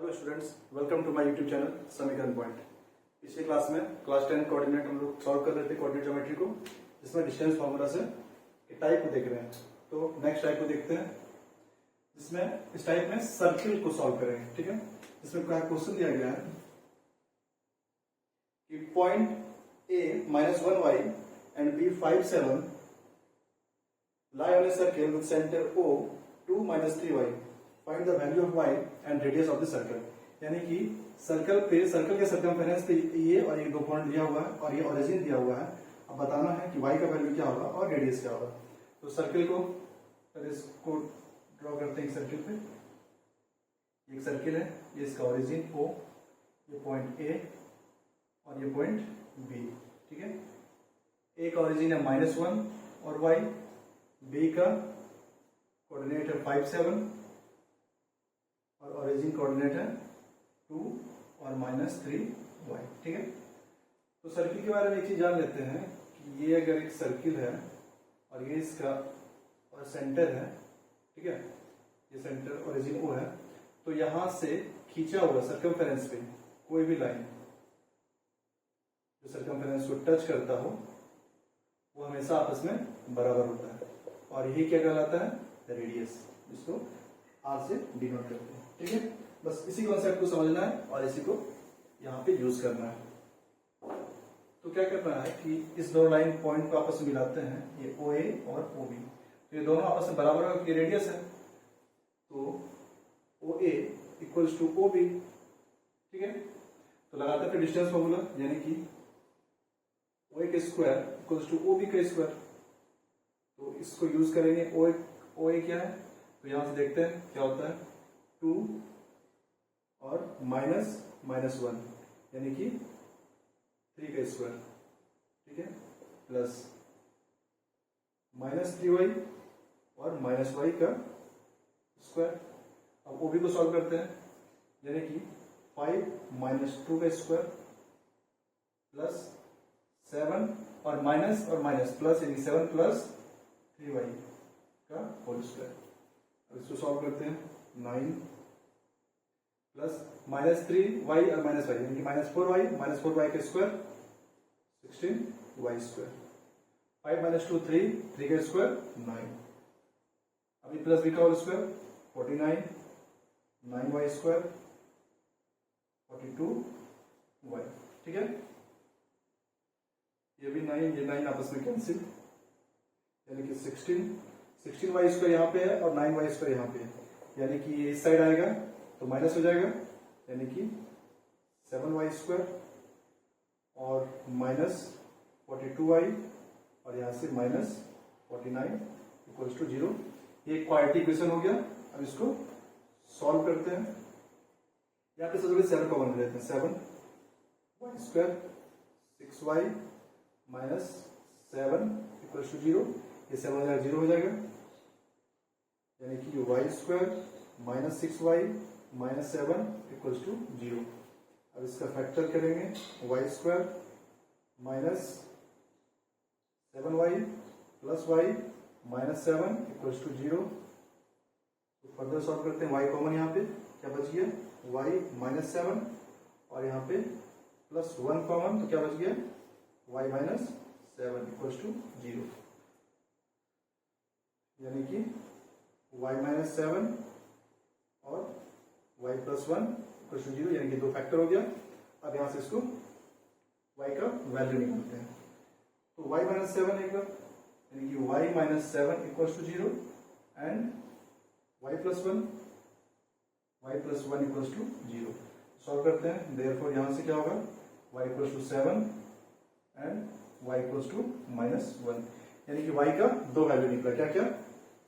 Hello students, welcome to my YouTube channel Samikaran point. पिछले class में class 10 coordinate हम लोग सॉल्व कर रहे थे कोऑर्डिनेट ज्योमेट्री को, जिसमें डिस्टेंस फार्मूला से टाइप को देख रहे हैं। तो नेक्स्ट टाइप को देखते हैं, जिसमें इस टाइप में सर्किल को सॉल्व करेंगे। ठीक है, इसमें क्या क्वेश्चन दिया गया है कि point A -1y and B 5 7 lie on a circle with center O 2 -3y. Find the value of y and radius of the circle. यानी कि सर्कल के सर्कमफेरेंस पे ये और ये दो पॉइंट दिया हुआ है और ये ओरिजिन दिया हुआ है। अब बताना है कि y का वैल्यू क्या होगा और रेडियस क्या होगा। तो सर्कल को पहले इसको ड्रॉ करते हैं। एक सर्कल पे एक सर्कल है, ये इसका ओरिजिन O, ये पॉइंट A और ये पॉइंट B। ठीक है, A का ओरिजिन है -1 और y, B का कोऑर्डिनेट है 5 7 और ओरिजिन कोऑर्डिनेट है 2 और -3y। ठीक है, तो सर्किल के बारे में एक चीज जान लेते हैं कि ये अगर एक सर्किल है और ये इसका और सेंटर है, ठीक है, ये सेंटर ओरिजिन O है, तो यहां से खींचा हुआ सर्कमफेरेंस पे कोई भी लाइन जो सर्कमफेरेंस को टच करता हो वो हमेशा आपस में बराबर होता है और यही क्या कहलाता है, रेडियस, जिसको r से डिनोट करते हैं। ठीक है, बस इसी कॉन्सेप्ट को समझना है और इसी को यहाँ पे यूज करना है। तो क्या करना है कि इस दो लाइन पॉइंट को आपस में मिलाते हैं, ये OA और OB। तो ये दोनों आपस में बराबर होगा कि रेडियस है, तो OA इक्वल्स टू OB। ठीक है, तो लगाते हैं फिर डिस्टेंस फॉर्मूला, यानी कि OA का स्क्वायर इक्वल्स टू OB का स्क्वायर। तो इसको यूज करेंगे। OA क्या है, तो यहां से देखते हैं क्या होता है, 2 और -1 यानी कि 3 का स्क्वायर। ठीक है, प्लस -3y और -y का स्क्वायर। अब OB को सॉल्व करते हैं, यानी कि 5 -2 का स्क्वायर प्लस 7 और माइनस प्लस, यानी 7 प्लस 3y का होल स्क्वायर। अब इसको सॉल्व करते हैं, 9 प्लस -3y और -y यानी कि -4y का स्क्वायर 16y स्क्वायर। 5 - 2 3 का स्क्वायर 9। अभी प्लस b का whole square 49, 9y square 42y। ठीक है, ये भी 9, ये 9 आपस में कैंसिल, यानी कि 16y स्क्वायर यहाँ पे है और 9y स्क्वायर यहाँ पे है, यानी कि ये इस साइड आएगा तो माइनस हो जाएगा, यानी कि 7y स्क्वायर और -42y और यहाँ से -49 इक्वल्स टू 0। ये क्वाड्रेटिक इक्वेशन हो गया। अब इसको सॉल्व करते हैं। यहाँ पे सबसे पहले 7 कॉमन लेते हैं, 7y square 6y -7 equals to 0। ये 7 हो जाएगा, 0 हो जाएगा, यानी कि y square -6y -7 equals to 0। अब इसका फैक्टर करेंगे, y square -7y plus y -7 equals to 0। तो फर्दर सॉल्व करते हैं, y कॉमन यहाँ पे क्या बच गया, y -7 और यहाँ पे +1 कॉमन, तो क्या बच गया, y -7 इक्वल्स टू 0, यानी कि y -7 और y +1 इक्वल्स टू 0, यानी कि 2 फैक्टर हो गया। अब यहां से इसको y का वैल्यू निकालते हैं। तो y -7 एक बार, यानी कि y -7 equals to 0 and y +1 equals to 0। Solve करते हैं, देयरफॉर यहां से क्या होगा, y equals to 7 and y equals to -1, यानी कि y का दो वैल्यू निकला, क्या क्या,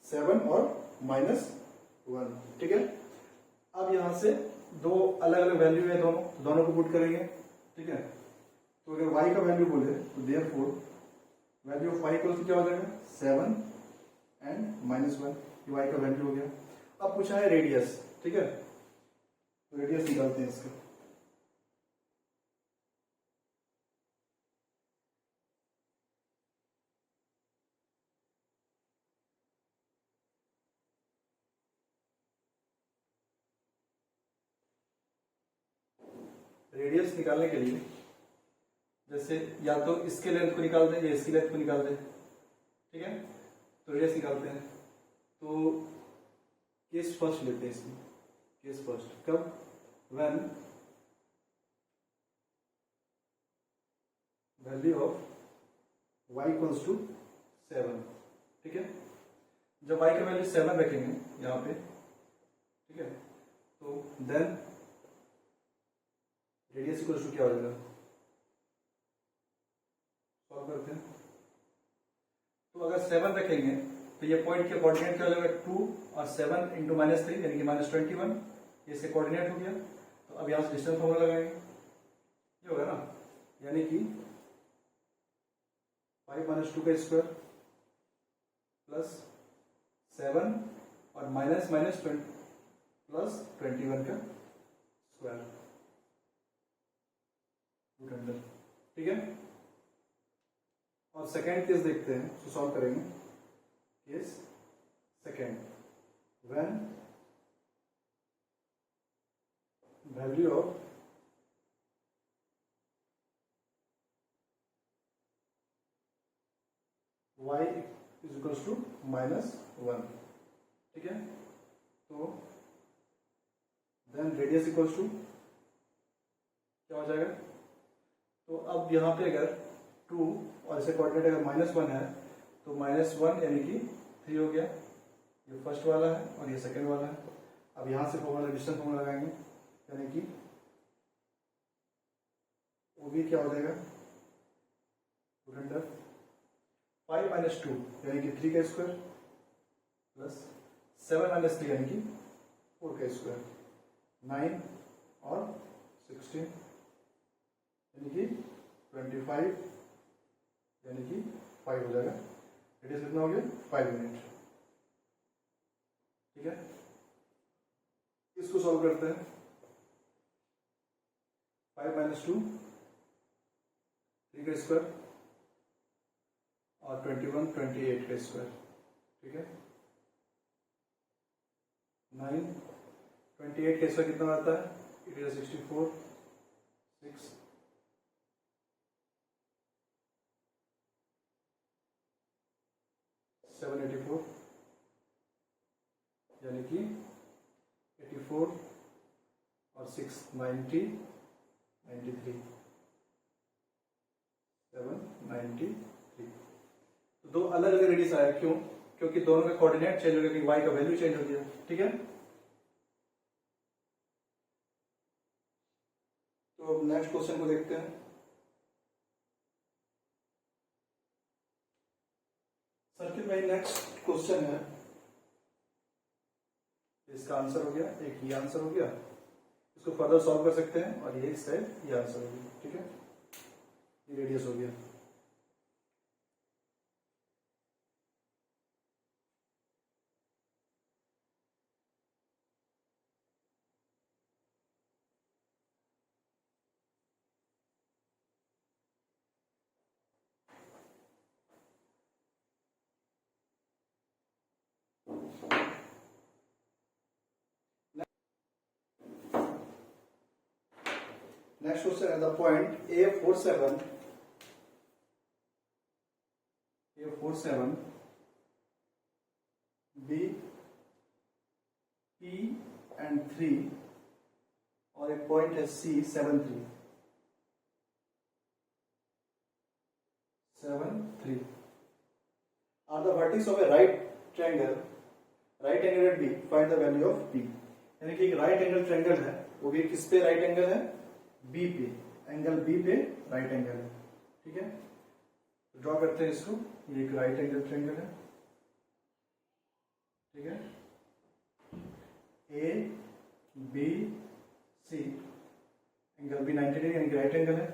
7 और -1। ठीक है, अब यहां से दो अलग अलग वैल्यू है, दोनों को पुट करेंगे। ठीक है, तो अगर y का वैल्यू बोले तो therefore value of y equal to क्या हो जाएगा, 7 एंड -1, ये y का वैल्यू हो गया। अब पूछा है रेडियस। ठीक है, तो रेडियस निकालते हैं इसका। रेडियस निकालने के लिए जैसे या तो इसके लेंथ को निकाल दें या इसकी लेंथ को निकाल दें, ठीक है। तो रेडियस निकालते हैं, तो केस फर्स्ट लेते हैं इसमें। केस फर्स्ट कब? When value of y equals to 7, ठीक है। जब y का वैल्यू 7 रखेंगे यहाँ पे, ठीक है, तो देन रेडियस इक्वल्स टू क्या हो जाएगा? सॉल्व करते हैं। तो अगर 7 रखेंगे तो ये पॉइंट के कोऑर्डिनेट क्या हो जाएगा? 2 और 7 इंटू -3 यानी कि -21, ये इसके कोऑर्डिनेट हो गया। तो अब यहाँ से डिस्टेंस फॉर्मूला लगाएंगे, ये होगा ना, यानी कि 5 - 2 का स्क्वायर प्लस 7 और माइनस 20 प्लस 21 का स्क्वायर, रूट अंडर, ठीक है। और सेकेंड केस देखते हैं, तो सॉल्व करेंगे। Case second, when value of y is equals to -1, ठीक है। तो देन रेडियस इक्वल्स टू क्या हो जाएगा? तो अब यहाँ पे अगर 2 और इसे कोऑर्डिनेट अगर -1 है तो -1 यानी कि 3 हो गया। ये फर्स्ट वाला है और ये सेकंड वाला है। अब यहाँ से फॉर्मूला डिस्टेंस फॉर्मूला लगाएंगे, यानी कि वो भी क्या हो जाएगा? रूट अंडर 5 - 2 यानी कि 3 का स्क्वायर प्लस 7 - 3 यानी कि 4 का स्क्वायर, 9 और 16 यानी कि 25 यानी कि 5 हो जाएगा। रेडियस कितना हो गया? 5 यूनिट, ठीक है। इसको सॉल्व करते हैं। 5 - 2 3 का स्क्वायर और 21 28 का स्क्वायर, ठीक है। 9 28 का स्क्वायर कितना आता है? इट इज 64, 6 784 यानी कि 84 और 6 90 93 793। तो दो अलग अलग रेडियस आया, क्यों? क्योंकि दोनों का कोऑर्डिनेट चेंज हो गया, क्योंकि y का वैल्यू चेंज हो गया, ठीक है। तो अब नेक्स्ट क्वेश्चन को देखते हैं। सर्किल में नेक्स्ट क्वेश्चन है, इसका आंसर हो गया, एक ये आंसर हो गया, इसको फर्दर सॉल्व कर सकते हैं और ये इस साइड ये आंसर हो गया, ठीक है। ये रेडियस हो गया। Next question at the point A47 B P and 3 और एक पॉइंट है C 7 3 are the vertex of a right triangle at B, find the value of P। यानी कि एक राइट एंगल ट्रायंगल है, वो भी किस पे राइट एंगल है? B पे, एंगल B पे राइट एंगल है, ठीक है। तो ड्रॉ करते हैं इसको। ये एक राइट एंगल ट्रायंगल है, ठीक है। A B C, angle B 90 degree यानी कि राइट एंगल है।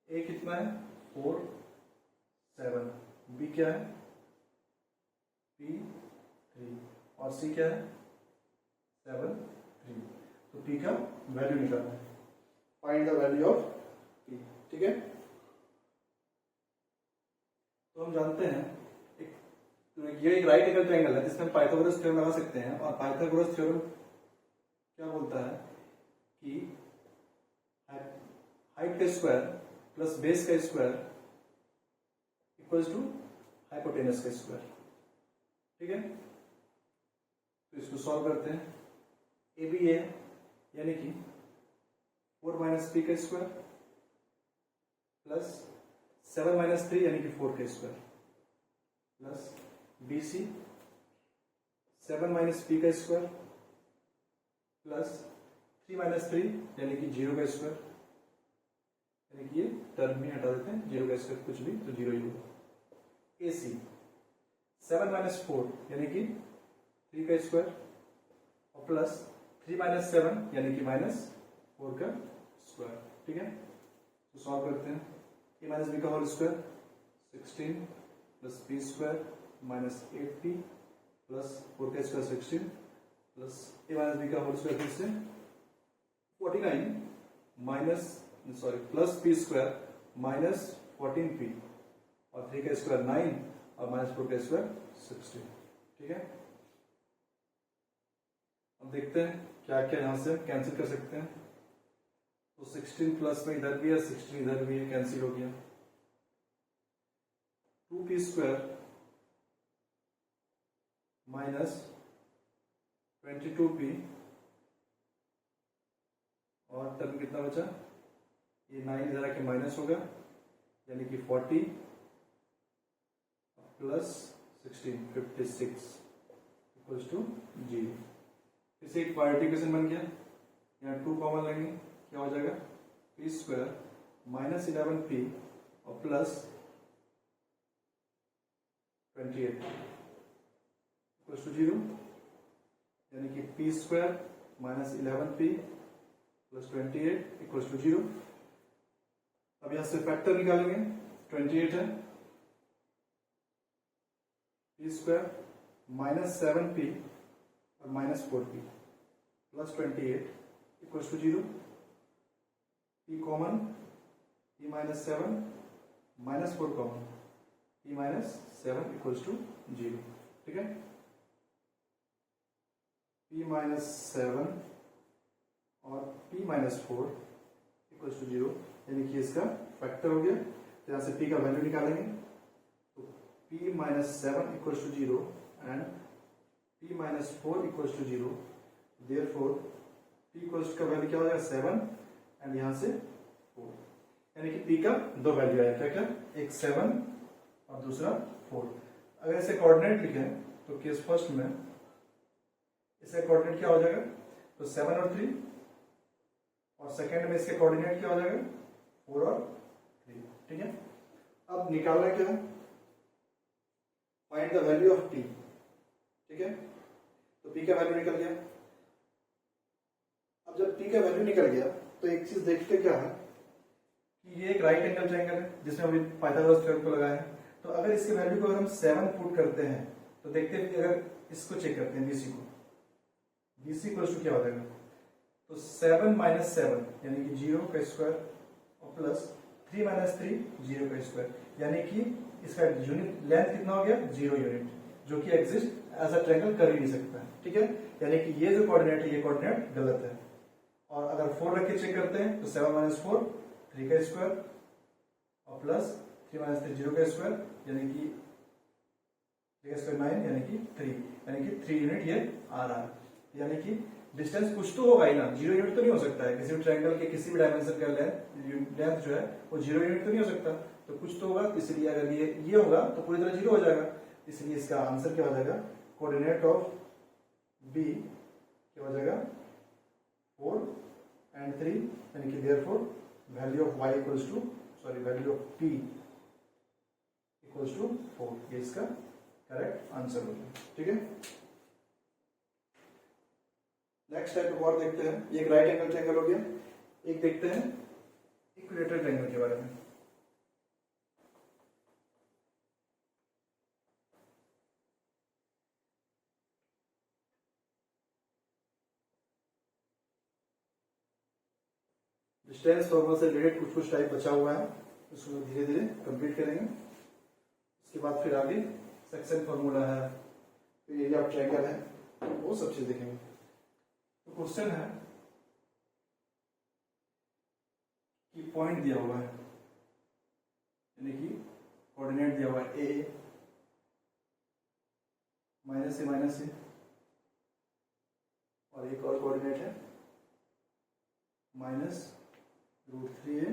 A कितना है? 4 7, B क्या है? P 3 और C क्या है? 7 3। तो P का वैल्यू निकालना है, find the value of P, ठीक है। तो हम जानते हैं ये एक राइट एंगल ट्रायंगल है जिसमें पाइथागोरस थ्योरम लगा सकते हैं। और पाइथागोरस थ्योरम क्या बोलता है कि हाइट का स्क्वायर प्लस बेस का स्क्वायर इक्वल्स टू हाइपोटेनस का स्क्वायर। ठीक है, तो इसको सॉल्व करते हैं। ए बी ए यानी कि 4 माइनस पी का स्क्वायर प्लस 7 माइनस 3 यानी कि 4 का square plus B C 7 minus P का स्क्वायर प्लस 3 माइनस 3 यानी कि 0 का स्क्वायर, यानी कि ये टर्म में हटा देते हैं, 0 का स्क्वायर कुछ भी तो 0 ही होगा। ए सी 7 माइनस 4 यानी कि 3 का स्क्वायर और प्लस 3 माइनस 7 यानी कि माइनस 4 का स्क्वायर। ठीक है, तो सॉल्व करते हैं। ए माइनस बी का whole square 16 plus B square minus 8p plus 4 का square 16 plus A minus B का होल स्क्वायर फिर से 49 minus plus P square minus 14p और 3 का स्क्वायर 9 और माइनस 4 का स्क्वायर 16। ठीक है, अब देखते हैं क्या क्या यहां से कैंसिल कर सकते हैं। तो 16 प्लस में इधर भी है, 16 इधर भी है, कैंसिल हो गया। 2p स्क्वायर माइनस 22p और टर्म कितना बचा, ये 9 इधर आके माइनस होगा यानी कि 40 प्लस 16 56 इक्वल्स टू 0। इसे एक पार्टिकुलेशन बन गया, यहाँ 2 कॉमन लेंगे, क्या हो जाएगा p स्क्वायर माइनस 11p और प्लस 28 इक्वल्स टू 0, यानी कि p square minus 11p plus 28 equals to 0। अब यहां से फैक्टर निकालेंगे, 28 है, p स्क्वायर माइनस 7p और minus 4p plus 28 equals to 0। p common, p minus 7 minus 4 common, p minus 7 equals to 0। ठीक है, p माइनस 7 और p माइनस 4 इक्वल्स टू 0, यानी कि इसका फैक्टर हो गया। तो यहां से p का वैल्यू निकालेंगे, तो p minus 7 equals to 0 and p minus 4 equals to 0। Therefore p equals का वैल्यू क्या हो जाएगा 7 एंड यहां से 4, यानी कि p का दो वैल्यू आया, क्या क्या, एक 7 और दूसरा 4। अगर इसे कोऑर्डिनेट लिखें तो केस फर्स्ट में इसका कोऑर्डिनेट क्या हो जाएगा, तो 7 और 3, और सेकंड में इसके कोऑर्डिनेट क्या हो जाएगा 4 और 3। ठीक है, अब निकालना क्या है, find the value of p। ठीक है, तो p का वैल्यू निकल गया। अब जब p का वैल्यू निकल गया तो एक चीज देखते क्या है कि ये एक राइट एंगल ट्रायंगल है जिसमें अभी पाइथागोरस थ्योरम को लगाया है। तो अगर इसके वैल्यू को अगर हम 7 पुट करते हैं तो देखते हैं कि अगर इसको चेक करते हैं bc को, bc इक्वल्स टू क्या हो जाएगा, तो 7 माइनस 7 यानी कि 0 का स्क्वायर और प्लस 3 माइनस 3 0 का स्क्वायर, यानी कि इसका यूनिट लेंथ कितना हो गया 0 यूनिट, जो कि एग्जिस्ट एज अ ट्रायंगल कर ही नहीं सकता है। ठीक है, यानी कि ये जो कोऑर्डिनेट है ये कोऑर्डिनेट गलत है। और अगर 4 रख के चेक करते हैं तो 7 माइनस 4 3 का स्क्वायर और प्लस 3 माइनस 3 0 का स्क्वायर, यानी कि 3 का स्क्वायर 9 यानी कि 3, यानी कि 3 यूनिट ये आ रहा है। यानी कि डिस्टेंस कुछ तो होगा ही ना, 0 यूनिट तो नहीं हो सकता है, किसी भी ट्रायंगल के किसी भी डायमेंशन का लेंथ जो है वो 0 यूनिट तो नहीं हो सकता, तो कुछ तो होगा। इसलिए अगर ये होगा तो पूरी तरह 0 हो जाएगा, इसलिए इसका आंसर क्या हो जाएगा, कोऑर्डिनेट ऑफ बी क्या हो जाएगा 4 एंड 3, यानी कि therefore value of y equals to value of p equals to 4, ये इसका करेक्ट आंसर हो गया। ठीक है, नेक्स्ट टाइप और देखते हैं, ये एक राइट एंगल ट्रायंगल हो गया। एक देखते हैं इक्विलेटरल ट्रायंगल के बारे में। डिस्टेंस फॉर्मूला से रिलेटेड कुछ टाइप बचा हुआ है, उसको धीरे धीरे कंप्लीट करेंगे। उसके बाद फिर आगे सेक्शन फॉर्मूला है, फिर एरिया ऑफ ट्रायंगल है, वो सब चीज देखेंगे। तो क्वेश्चन है कि एक पॉइंट दिया हुआ है, यानी कि कोऑर्डिनेट दिया हुआ है ए माइनस ए, और एक और कोऑर्डिनेट है -√3a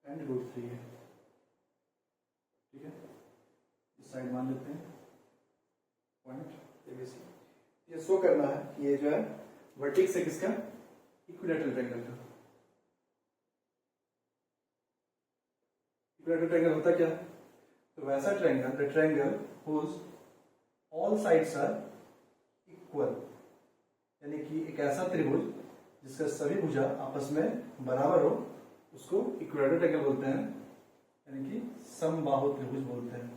एंड √3a। ठीक है, इस साइड मान लेते हैं पॉइंट ABC। ये शो करना है कि ये जो है वर्टेक्स है किसका, इक्विलैटरल ट्रायंगल का। इक्विलैटरल ट्रायंगल होता क्या है, तो वैसा triangle, the triangle whose all sides are equal, यानी कि एक ऐसा त्रिभुज जिसका सभी भुजा आपस में बराबर हो, उसको इक्विलैटरल ट्रायंगल बोलते हैं, यानी कि समबाहु त्रिभुज बोलते हैं।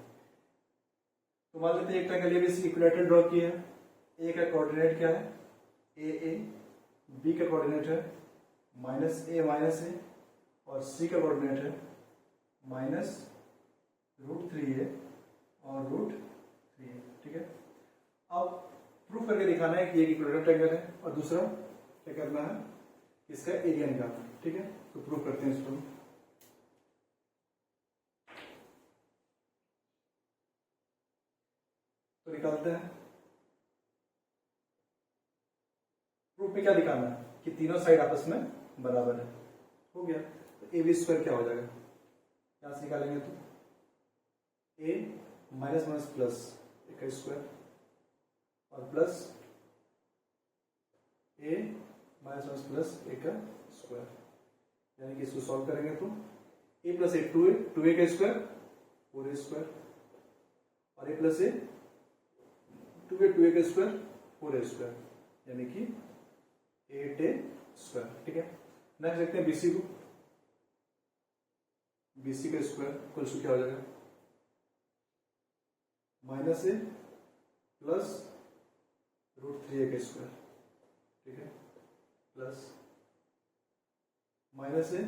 तो मान लेते हैं एक ट्रायंगल ABC इक्विलैटरल ड्रॉ किया है। ए का कोऑर्डिनेट क्या है, AA, बी का कोऑर्डिनेट है -a और सी का कोऑर्डिनेट है -√3a और √3a। ठीक है, अब प्रूफ करके दिखाना है कि एक इक्विलैटरल ट्रायंगल है, और दूसरा क्या करना है, इसका एरिया निकालना है। ठीक है, तो प्रूफ करते हैं इसको। तो निकालते हैं। प्रूफ में क्या दिखाना है कि तीनों साइड आपस में बराबर है। हो गया, तो AB² क्या हो जाएगा, यहां से निकालेंगे तो a माइनस प्लस a का स्क्वायर और plus a minus plus a का स्क्वायर, यानी कि इसको सॉल्व करेंगे तो a प्लस a 2a का स्क्वायर 4a² और a प्लस a 2a का स्क्वायर 4a², यानी कि 8a²। ठीक है, नेक्स्ट देखते हैं BC को। BC का स्क्वायर कुल क्या हो जाएगा, -a प्लस √3a का स्क्वायर। ठीक है, प्लस -a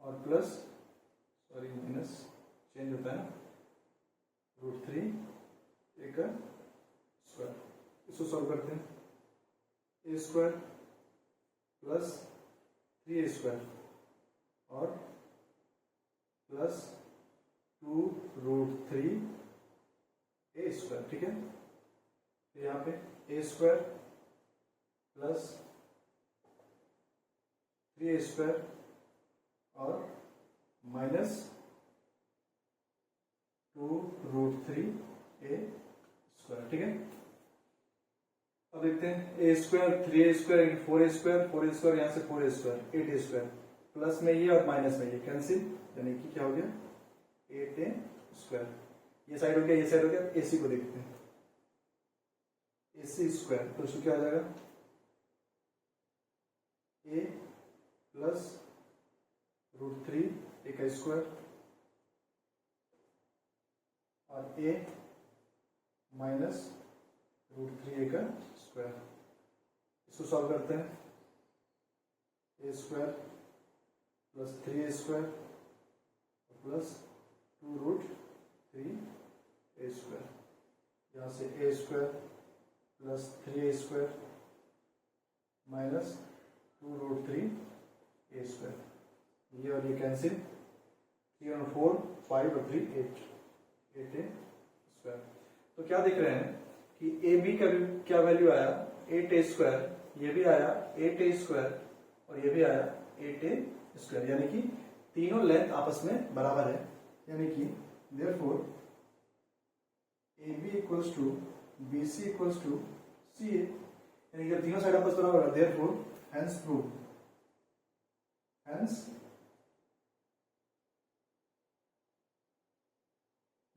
और प्लस माइनस चेंज होता है ना, √3a का स्क्वायर। इसको सॉल्व करते हैं, a² प्लस 3a² और प्लस 2√3a²। ठीक है, तो यहाँ पे a² प्लस 3a² और माइनस 2√3a²। ठीक है, अब देखते हैं a² 3a² 4a², यहाँ से 4a², 8a², प्लस में ये और माइनस में ये कैंसिल, यानी कि क्या हो गया 8a²। ये साइड हो गया, ये साइड हो गया। AC को देखते हैं, AC², तो उसको क्या हो जाएगा, a प्लस √3a का स्क्वायर और a माइनस √3a का स्क्वायर। इसको सॉल्व करते हैं, a² plus 3a² plus 2√3a², यहाँ से a² plus 3a² minus 2√3a², ये और ये कैंसिल, 3 और 4 5 और 3 8a²। तो क्या देख रहे हैं कि AB का क्या वैल्यू आया 8a², ये भी आया 8a² और ये भी आया 8a², यानी कि तीनों लेंथ आपस में बराबर है, यानी कि therefore AB equals to BC equals to CA, यानी कि तीनों साइड आपस बराबर है, therefore hence prove,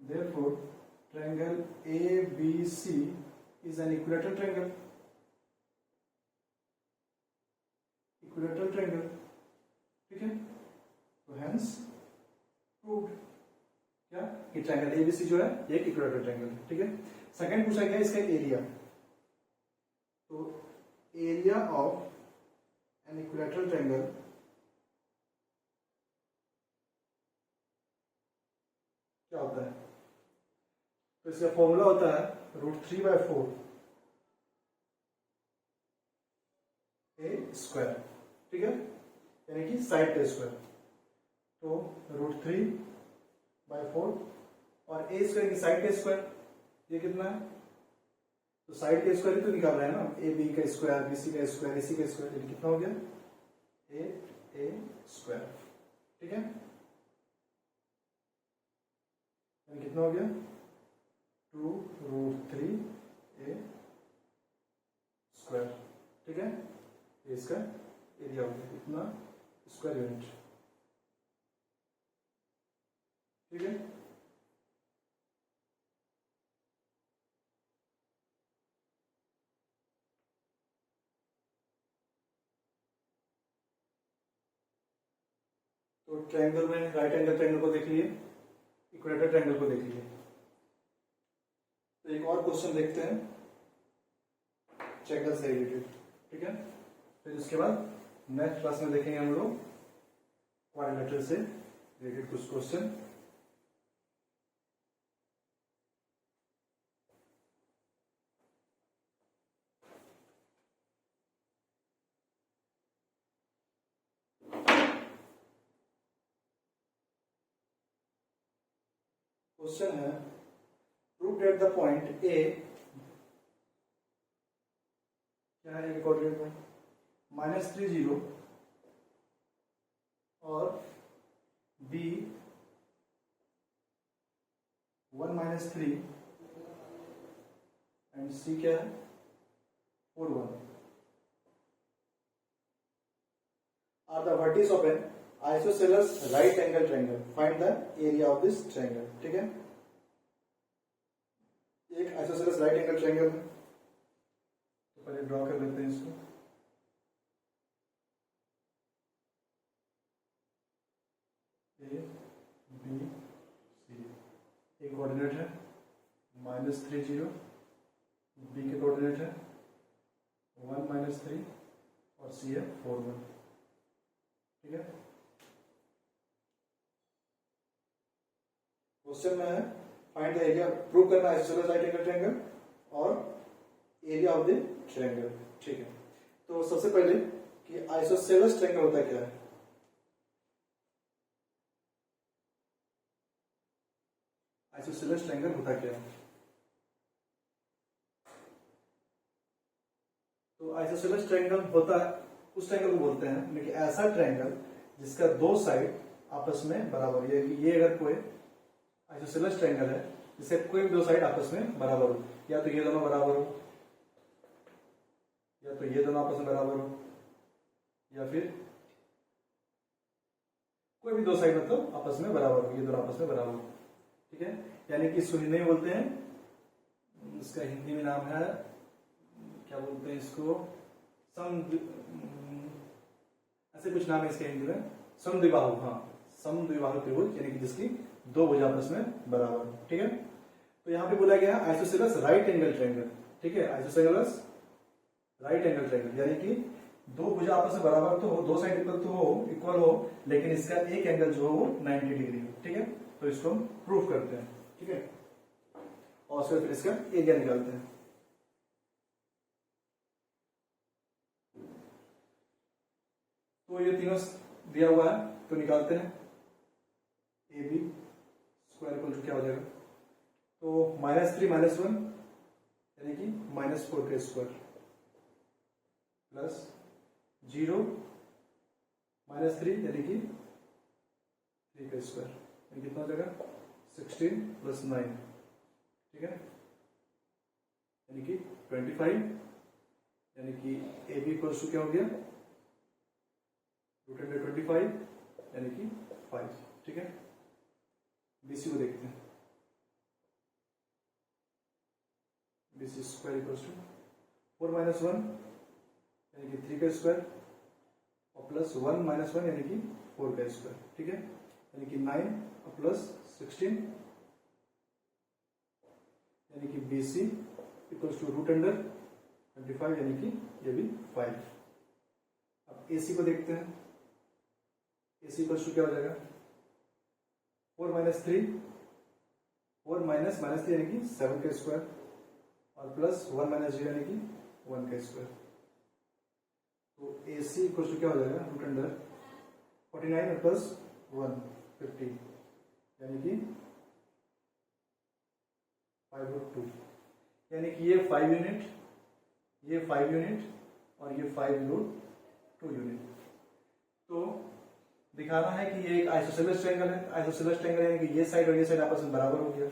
therefore triangle ABC is an equilateral triangle, ठीक है, तो hence proved क्या कि ट्रायंगल ABC जो है ये एक इक्विलैटरल ट्रायंगल है। ठीक है, सेकंड पूछा गया इसका एरिया, तो area of an equilateral triangle क्या होता है, तो इसका फॉर्मूला होता है √3/4 a²। ठीक है, यानी कि साइड का स्क्वायर, तो √3/4 और ए स्क्वायर की साइड का स्क्वायर, ये कितना है, तो साइड का स्क्वायर ही तो निकाल रहे हैं ना, ए बी का स्क्वायर, बी सी का स्क्वायर, ए सी का स्क्वायर, ये कितना हो गया, ए स्क्वायर, ठीक है, यानी कितना हो गया 2√3a स्क्वायर, ठीक है, ये इसका एरिया हो गया कितना, स्क्वायर यूनिट, ठीक है। तो ट्रायंगल में राइट एंगल ट्रायंगल को देख लिए, इक्वेटर ट्रायंगल को देख लिए। तो एक और क्वेश्चन देखते हैं ट्रायंगल से रिलेटेड, ठीक है, फिर उसके बाद नेक्स्ट क्लास में देखेंगे हम लोग क्वाड्रिलेटरल से रिलेटेड कुछ क्वेश्चन। क्वेश्चन है prove that the point A, क्या है कोऑर्डिनेट पॉइंट, -3 और बी 1 - 3 एंड सी क्या है 4 1 are the vertices of an isosceles right angle triangle, find the area of this triangle, ठीक है। एक आइसोसेलेस राइट एंगल ट्रायंगल है, तो पहले ड्रॉ कर लेते हैं इसको, ए बी सी, एक कोऑर्डिनेट है -30, बी के कोऑर्डिनेट है 1 - 3 और सी है 4 1, ठीक है। क्वेश्चन में है फाइंड द एरिया, प्रूव करना आइसोसेलेस राइट एंगल ट्रायंगल और एरिया ऑफ द ट्रायंगल, ठीक है। तो सबसे पहले कि आइसोसेलेस ट्रायंगल होता क्या है, आइसोसेलेस ट्रायंगल होता क्या है, तो आइसोसेलेस ट्रायंगल होता है उस ट्रायंगल को बोलते हैं, लेकिन ऐसा ट्रायंगल जिसका दो साइड आपस में बराबर, ये अगर कोई आइसोसेलेस ट्रायंगल है जिससे कोई भी दो साइड आपस में बराबर हो, या तो ये दोनों बराबर हो, या तो ये दोनों आपस में बराबर हो, या फिर कोई भी दो साइड मतलब आपस में बराबर हो, ये दोनों आपस में बराबर हो, ठीक है। यानी कि इसको हिंदी में बोलते हैं, इसका हिंदी में नाम है, क्या बोलते हैं इसको, ऐसे कुछ नाम है इसके हिंदी में, समद्विबाहु, हाँ समद्विबाहु त्रिभुज, यानी कि जिसकी दो भुजा आपस में बराबर, ठीक है। तो यहाँ पे बोला गया आइसोसेलेस राइट एंगल ट्रायंगल, ठीक है, आइसोसेलेस राइट एंगल ट्रायंगल, यानी कि दो भुजा आपस में बराबर तो हो, दो साइड इक्वल हो, लेकिन इसका एक एंगल जो हो 90 डिग्री हो, ठीक है। तो इसको हम प्रूफ करते हैं, ठीक है, और फिर इसका एरिया निकालते हैं। तो ये तीनों दिया हुआ है, तो निकालते हैं, A B square equal to क्या हो जाएगा, तो -3 - 1 यानी कि -4 का स्क्वायर प्लस 0 - 3 यानी कि 3 का स्क्वायर, यानी कितना हो जाएगा 16 + 9, ठीक है, यानी कि 25, यानी कि ए बी इक्वल टू क्या हो गया √25 यानी कि 5, ठीक है। बीसी को देखते हैं, बीसी स्क्वायर इक्वल टू 4 - 1 यानी कि 3 का स्क्वायर और प्लस 1 - 1 यानी कि 4 का स्क्वायर, ठीक है, यानी कि 9 और प्लस 16 यानी कि बीसी इक्वल टू √25 यानी कि ये भी 5। अब एसी को देखते हैं, एसी इक्वल टू क्या हो जाएगा 4 - 3, 4 - 3 यानी कि 7 का स्क्वायर और प्लस 1 - 0 यानी कि 1 का स्क्वायर। तो AC इक्वल टू क्या हो जाएगा 49 प्लस 1 50 यानी कि 5/2 यानी कि ये 5 यूनिट, ये 5 यूनिट और ये 5/2 यूनिट। तो दिखाना है कि ये एक आइसोसेलेस ट्रायंगल है। आइसोसेलेस ट्रायंगल यानी कि ये साइड और ये साइड आपस में बराबर हो गया।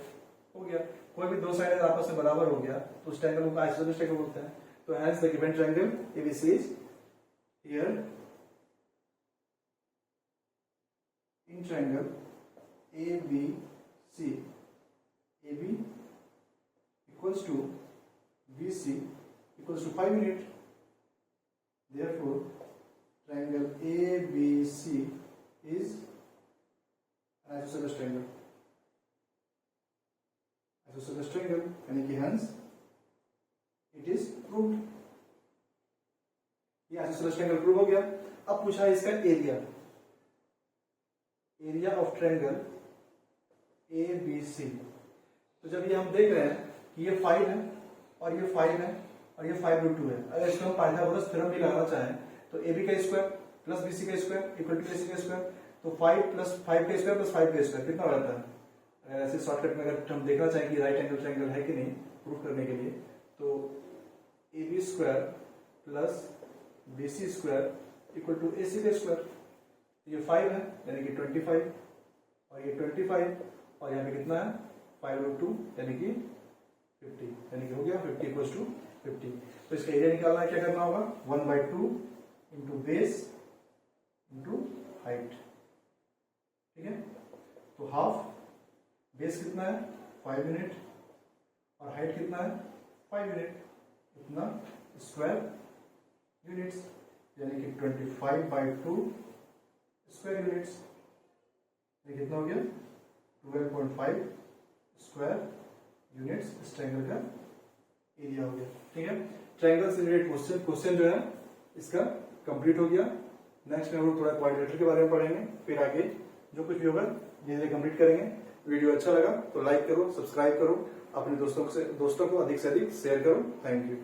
कोई भी दो साइड अगर आपस में बराबर हो गया तो उस ट्रायंगल को आइसोसेलेस ट्रायंगल बोलते हैं। तो hence the given triangle ABC is here in triangle ABC, AB equals to BC equals to 5 unit. Therefore, triangle ABC is an isosceles triangle. Isosceles triangle यानी कि hence it is proved. ये isosceles triangle prove हो गया। अब पूछा है इसका area, area of triangle ABC। तो जब ये हम देख रहे हैं कि ये 5 है और ये 5 है और ये 5/2 है, अगर इसको हम पाइथागोरस थ्योरम भी लगाना चाहें तो AB का स्क्वायर प्लस BC का स्क्वायर इक्वल टू AC का स्क्वायर, तो 5 प्लस 5 का स्क्वायर प्लस 5 का स्क्वायर कितना हो जाता है? अगर ऐसे शॉर्टकट में अगर हम देखना चाहें कि राइट एंगल ट्रायंगल है कि नहीं प्रूफ करने के लिए, तो AB square plus BC square equal to AC का स्क्वायर। ये 5 है यानी कि 25 और ये 25 और यहाँ पे कितना है 5/2 यानी कि 50, यानी कि हो गया 50 इक्वल्स टू 50। तो इसका एरिया निकालना है, क्या करना होगा 1/2 इंटू बेस इंटू हाइट, ठीक है। तो हाफ बेस कितना है 5 यूनिट और हाइट कितना है 5 यूनिट, इतना स्क्वायर यूनिट्स यानी कि 25/2 स्क्वायर यूनिट्स, ये कितना हो गया 12.5 स्क्वायर यूनिट्स इस ट्रायंगल का एरिया हो गया, ठीक है। ट्रायंगल से रिलेटेड क्वेश्चन जो है इसका कंप्लीट हो गया। नेक्स्ट में हम लोग थोड़ा क्वाड्रिलेटरल के बारे में पढ़ेंगे, फिर आगे जो कुछ भी होगा धीरे कंप्लीट करेंगे। वीडियो अच्छा लगा तो लाइक करो, सब्सक्राइब करो, अपने दोस्तों को अधिक से अधिक शेयर करो। Thank you.